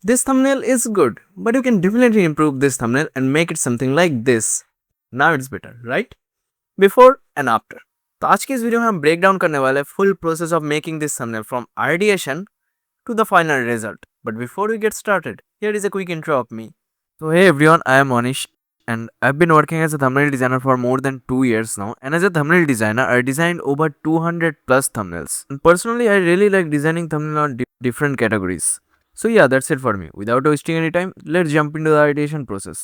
This thumbnail is good, but you can definitely improve this thumbnail and make it something like this. Now it's better, right? Before and after. तो आज की इस video में हम break down करने वाले full process of making this thumbnail from ideation to the final result. But before we get started, here is a quick intro of me. So hey everyone, I am Anish and I've been working as a thumbnail designer for more than 2 years now, and as a thumbnail designer I designed over 200 plus thumbnails. And personally I really like designing thumbnail on different categories. So yeah, that's it for me. Without wasting any time, let's jump into the ideation process.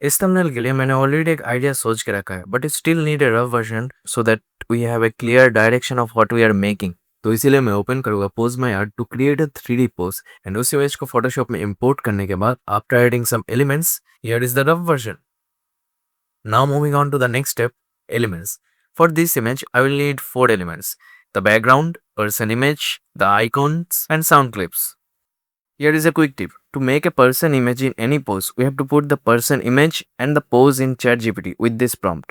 इस thumbnail के लिए मैंने already एक idea सोच के रखा है, but still need a rough version so that we have a clear direction of what we are making. तो इसीलिए मैं ओपन करूंगा pose my art to create a 3D pose and उस इमेज को फोटोशॉप में इंपोर्ट करने के बाद after adding some elements, here is the rough version. Now moving on to the next step, elements. For this image I will need 4 elements: the background, person image, the icons and sound clips. Here is a quick tip. To make a person image in any pose, we have to put the person image and the pose in ChatGPT with this prompt.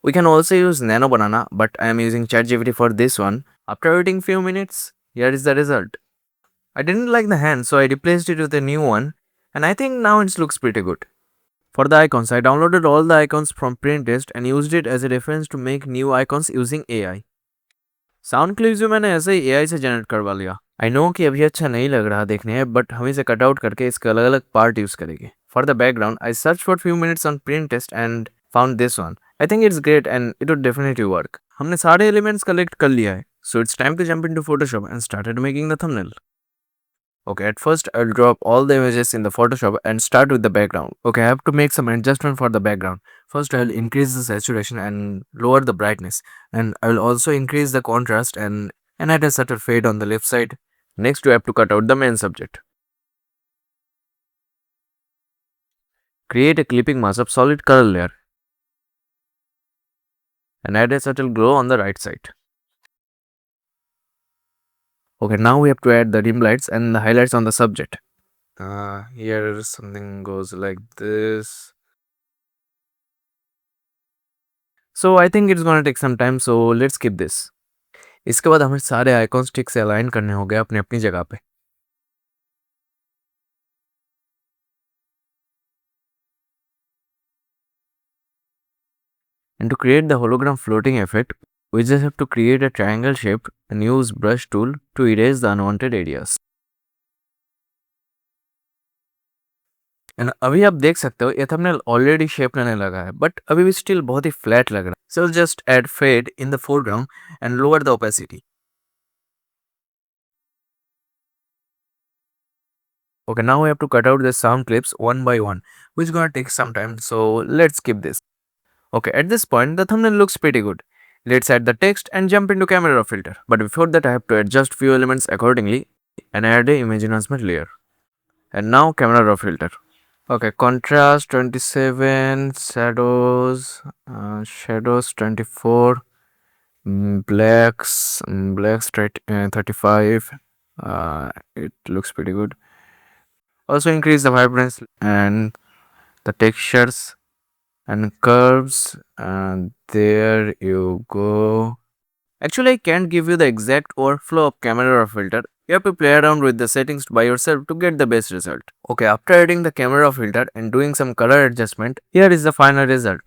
We can also use Nano Banana, but I am using ChatGPT for this one. After waiting few minutes, here is the result. I didn't like the hand, so I replaced it with a new one, and I think now it looks pretty good. For the icons, I downloaded all the icons from Pinterest and used it as a reference to make new icons using AI. Sound clips भी मैंने ऐसे ही AI से generate करवा लिया. I know कि अभी अच्छा नहीं लग रहा देखने है, बट हम इसे कट आउट करके इसके अलग अलग पार्ट यूज करेंगे. For the background I search for few minutes on Pinterest and found this one. I think it's great and it would definitely work. हमने सारे एलिमेंट्स कलेक्ट कर लिया है, so it's time to jump into Photoshop and started making the thumbnail. Okay, at first I'll drop all the images in the Photoshop and start with the background. Okay, I have to make some adjustment for the background. First I'll increase the saturation and lower the brightness, and I will also increase the contrast and add a subtle fade on the left side. Next we have to cut out the main subject. Create a clipping mask of solid color layer and add a subtle glow on the right side. Okay, now we have to add the dim lights and the highlights on the subject. Here something goes like this. So I think it's gonna take some time, so let's skip this. इसके बाद हमें सारे icons ठीक से align करने होंगे अपनी अपनी जगह पे. And to create the hologram floating effect, we just have to create a triangle shape and use brush tool to erase the unwanted areas. And अभी आप देख सकते हो ये थंबनेल ऑलरेडी शेप लेने लगा है, बट अभी भी स्टिल बहुत ही फ्लैट लग रहा है. So just add fade in the foreground and lower the opacity. Okay, now we have to cut out the sound clips one by one, which is gonna take some time, so let's skip this. Okay, at this point the thumbnail looks pretty good. Let's add the text and jump into camera raw filter. But before that I have to adjust few elements accordingly and add a image enhancement layer. And now camera raw filter. Okay, contrast 27, shadows 24, blacks 35. It looks pretty good. Also increase the vibrance and the textures and curves, and there you go. Actually I can't give you the exact overflow of camera raw filter. You have to play around with the settings by yourself to get the best result. Okay, after adding the camera raw filter and doing some color adjustment, here is the final result.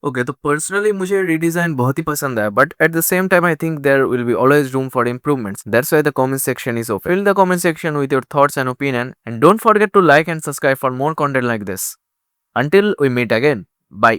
Okay, तो personally मुझे redesign बहुत ही पसंद आया, but at the same time I think there will be always room for improvements. That's why the comment section is open. Fill the comment section with your thoughts and opinion, and don't forget to like and subscribe for more content like this. Until we meet again, bye.